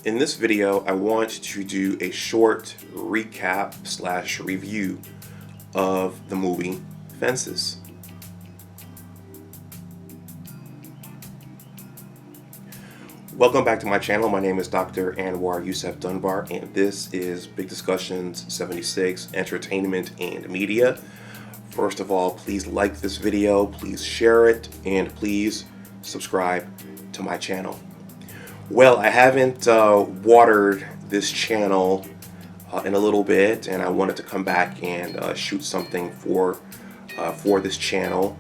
In this video, I want to do a short recap / review of the movie Fences. Welcome back to my channel. My name is Dr. Anwar Youssef Dunbar, and this is Big Discussions 76 Entertainment and Media. First of all, please like this video, please share it, and please subscribe to my channel. Well, I haven't watered this channel in a little bit, and I wanted to come back and shoot something for this channel.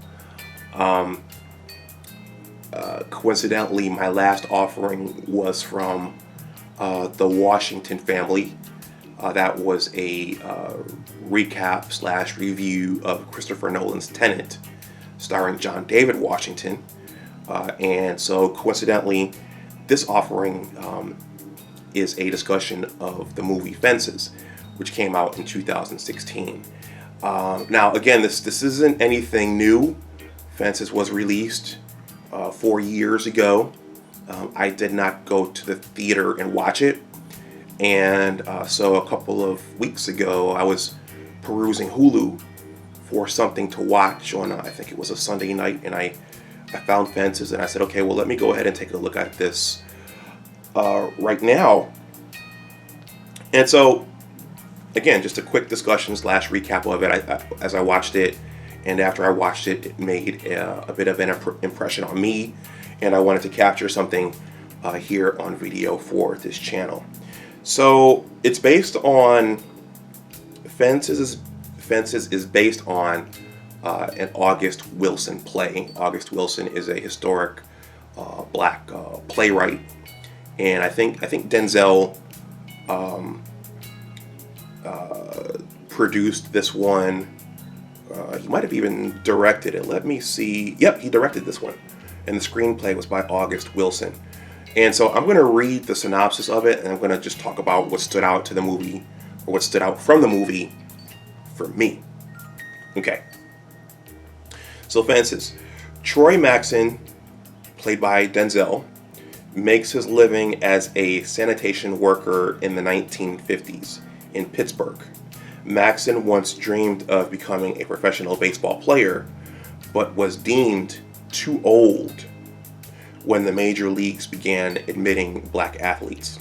Coincidentally, my last offering was from the Washington family. That was a recap / review of Christopher Nolan's Tenet, starring John David Washington. And so coincidentally, this offering is a discussion of the movie Fences, which came out in 2016. Now, again, this isn't anything new. Fences was released 4 years ago. I did not go to the theater and watch it. And so a couple of weeks ago, I was perusing Hulu for something to watch on, I think it was a Sunday night, and I found Fences, and I said, okay, well, let me go ahead and take a look at this right now. And so, again, just a quick discussion / recap of it as I watched it. And after I watched it, it made a bit of an impression on me, and I wanted to capture something here on video for this channel. So it's based on Fences is based on an August Wilson play. August Wilson is a historic black playwright, and I think Denzel produced this one. He might have even directed it. Let me see. Yep, he directed this one, and the screenplay was by August Wilson. And so I'm going to read the synopsis of it, and I'm going to just talk about what stood out to the movie, or what stood out from the movie for me. Okay. So Fences. Troy Maxon, played by Denzel, makes his living as a sanitation worker in the 1950s in Pittsburgh. Maxon once dreamed of becoming a professional baseball player, but was deemed too old when the major leagues began admitting black athletes.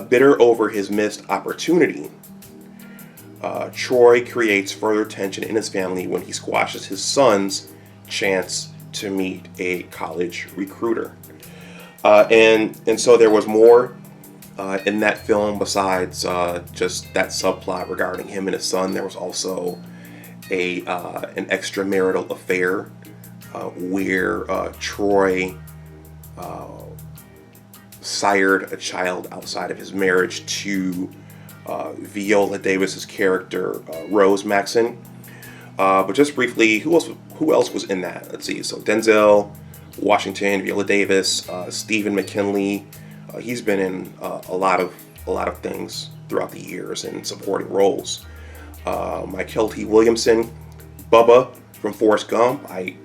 Bitter over his missed opportunity, Troy creates further tension in his family when he squashes his son's chance to meet a college recruiter. And so there was more in that film besides just that subplot regarding him and his son. There was also an extramarital affair where Troy sired a child outside of his marriage to Viola Davis's character, Rose Maxon. But just briefly, who else was in that? Let's see. So Denzel Washington, Viola Davis, Stephen McKinley. He's been in a lot of things throughout the years in supporting roles. Michael T. Williamson, Bubba from Forrest Gump. I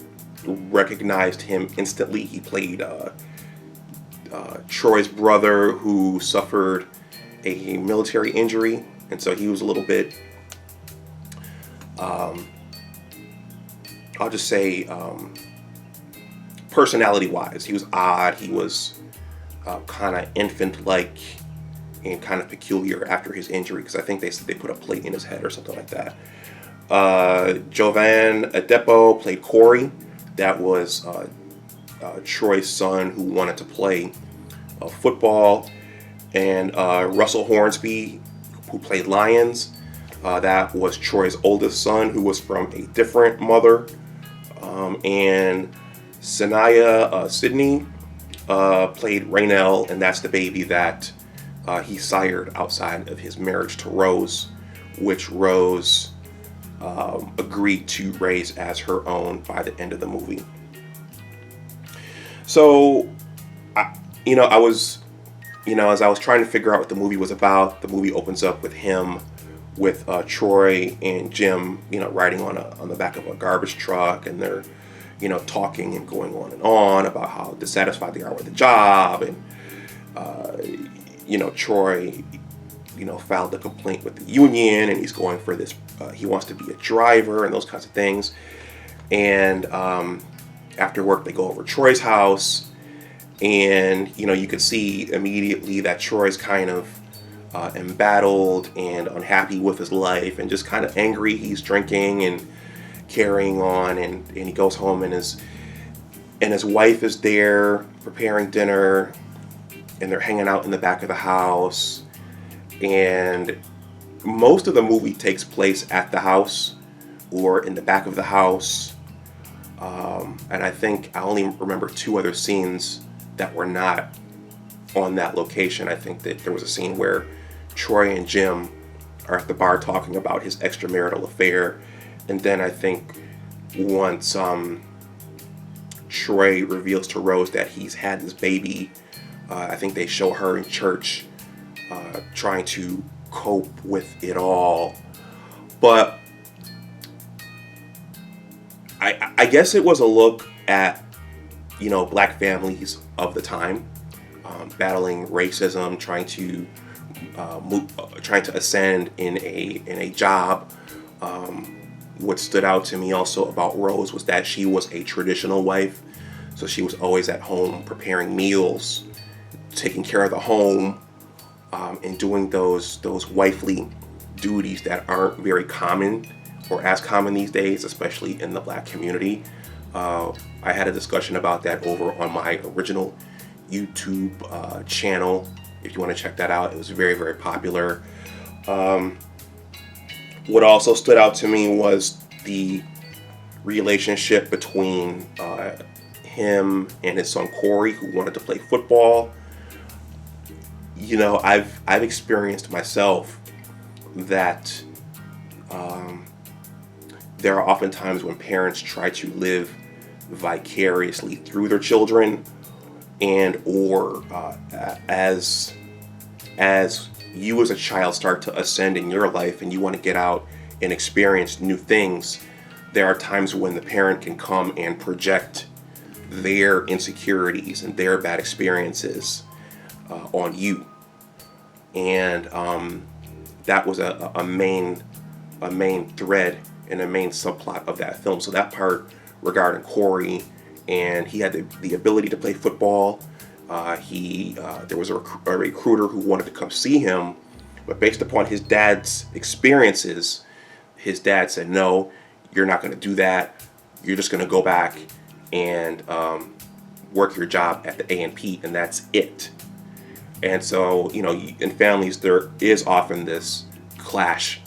recognized him instantly. He played Troy's brother who suffered a military injury, and so he was a little bit, I'll just say, personality-wise, he was odd. He was kind of infant-like and kind of peculiar after his injury, because I think they said they put a plate in his head or something like that. Jovan Adepo played Corey. That was Troy's son who wanted to play football. And Russell Hornsby, who played Lyons. That was Troy's oldest son, who was from a different mother. And Sanaya Sidney played Raynell, and that's the baby that he sired outside of his marriage to Rose, which Rose agreed to raise as her own by the end of the movie. So, as I was trying to figure out what the movie was about, the movie opens up with him, with Troy and Jim, riding on the back of a garbage truck, and they're, talking and going on and on about how dissatisfied they are with the job, and Troy, filed a complaint with the union, and he's going for this. He wants to be a driver and those kinds of things. And after work, they go over to Troy's house, and you could see immediately that Troy's kind of embattled and unhappy with his life, and just kind of angry. He's drinking and carrying on, and he goes home, and his wife is there preparing dinner, and they're hanging out in the back of the house. And most of the movie takes place at the house or in the back of the house. And I think I only remember 2 other scenes that were not on that location. I think that there was a scene where Troy and Jim are at the bar talking about his extramarital affair. And then I think once Troy reveals to Rose that he's had this baby, I think they show her in church trying to cope with it all. But I guess it was a look at black families of the time, battling racism, trying to ascend in a job. What stood out to me also about Rose was that she was a traditional wife, so she was always at home preparing meals, taking care of the home, and doing those wifely duties that aren't very common or as common these days, especially in the black community. I had a discussion about that over on my original YouTube channel. If you want to check that out, it was very, very popular. What also stood out to me was the relationship between him and his son Corey, who wanted to play football. I've experienced myself that there are often times when parents try to live vicariously through their children, and or as you as a child start to ascend in your life and you want to get out and experience new things, there are times when the parent can come and project their insecurities and their bad experiences on you. And that was a main thread and a main subplot of that film. So that part regarding Corey, and he had the ability to play football. There was a recruiter who wanted to come see him, but based upon his dad's experiences, his dad said, no, you're not going to do that. You're just going to go back and work your job at the A&P, and that's it. And so, in families, there is often this clash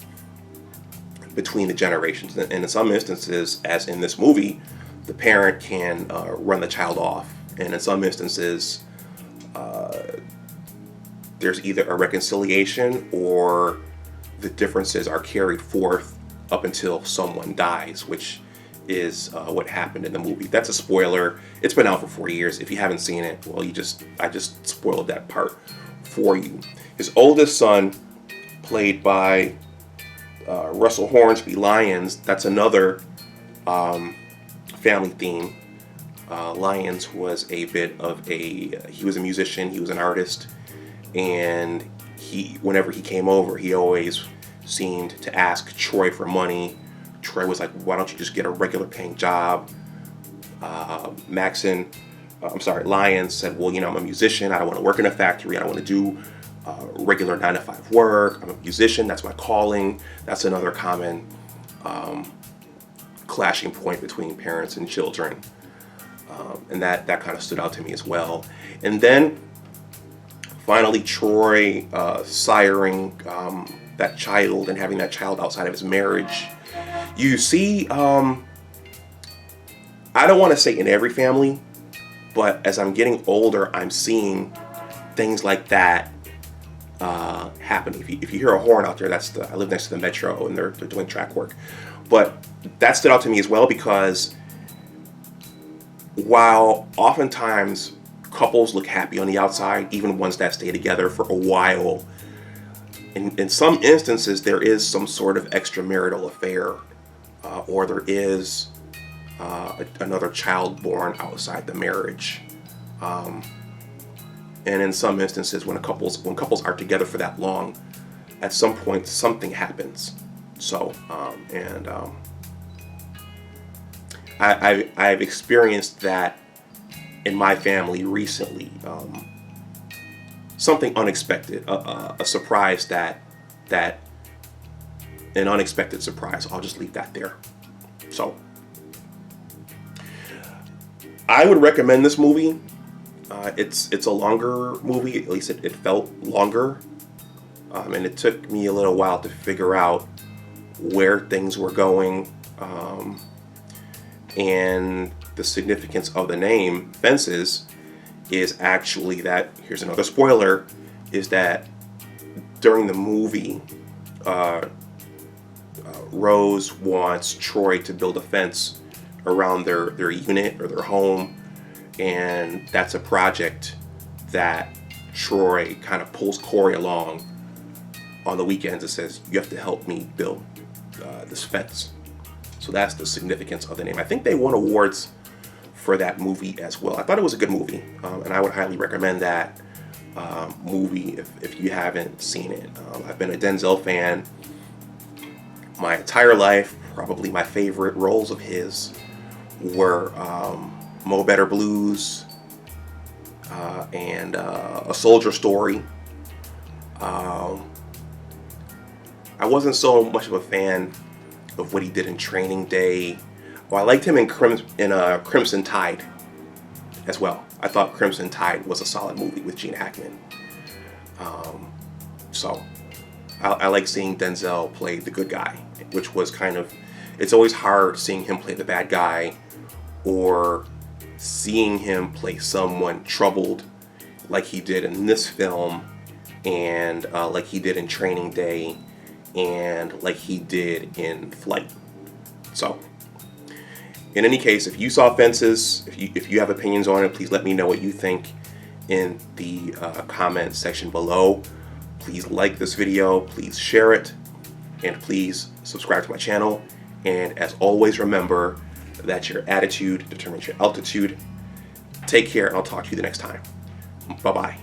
between the generations. And in some instances, as in this movie, the parent can run the child off. And in some instances, there's either a reconciliation or the differences are carried forth up until someone dies, which is what happened in the movie. That's a spoiler. It's been out for 4 years. If you haven't seen it, well, I just spoiled that part for you. His oldest son, played by Russell Hornsby Lyons, that's another family theme. Lyons was he was a musician, he was an artist, and whenever he came over, he always seemed to ask Troy for money. Troy was like, why don't you just get a regular paying job? Lyons said, well, I'm a musician. I don't want to work in a factory. I don't want to do regular 9-to-5 work. I'm a musician. That's my calling. That's another common clashing point between parents and children. And that kind of stood out to me as well. And then finally, Troy siring that child and having that child outside of his marriage. You see, I don't want to say in every family, but as I'm getting older, I'm seeing things like that happening. If you hear a horn out there, I live next to the metro, and they're doing track work. But that stood out to me as well, because while oftentimes couples look happy on the outside, even ones that stay together for a while, in some instances there is some sort of extramarital affair, or there is another child born outside the marriage. And in some instances, when couples are together for that long, at some point something happens. So, I've experienced that in my family recently. Something unexpected, a surprise that an unexpected surprise. I'll just leave that there. So, I would recommend this movie. It's a longer movie. At least it felt longer, and it took me a little while to figure out where things were going, and the significance of the name Fences is actually that, here's another spoiler, is that during the movie, Rose wants Troy to build a fence around their unit or their home, and that's a project that Troy kind of pulls Corey along on the weekends and says, you have to help me build this fence. So that's the significance of the name. I think they won awards for that movie as well. I thought it was a good movie, and I would highly recommend that movie if you haven't seen it. I've been a Denzel fan my entire life. Probably my favorite roles of his were Mo Better Blues and A Soldier Story. I wasn't so much of a fan of what he did in Training Day. Well, I liked him in Crimson Tide as well. I thought Crimson Tide was a solid movie with Gene Hackman. So I like seeing Denzel play the good guy, which was kind of, it's always hard seeing him play the bad guy or seeing him play someone troubled like he did in this film, and like he did in Training Day, and like he did in Flight. So, in any case, if you saw Fences, if you have opinions on it, please let me know what you think in the comment section below. Please like this video, please share it, and please subscribe to my channel. And as always, remember that your attitude determines your altitude. Take care, and I'll talk to you the next time. Bye-bye.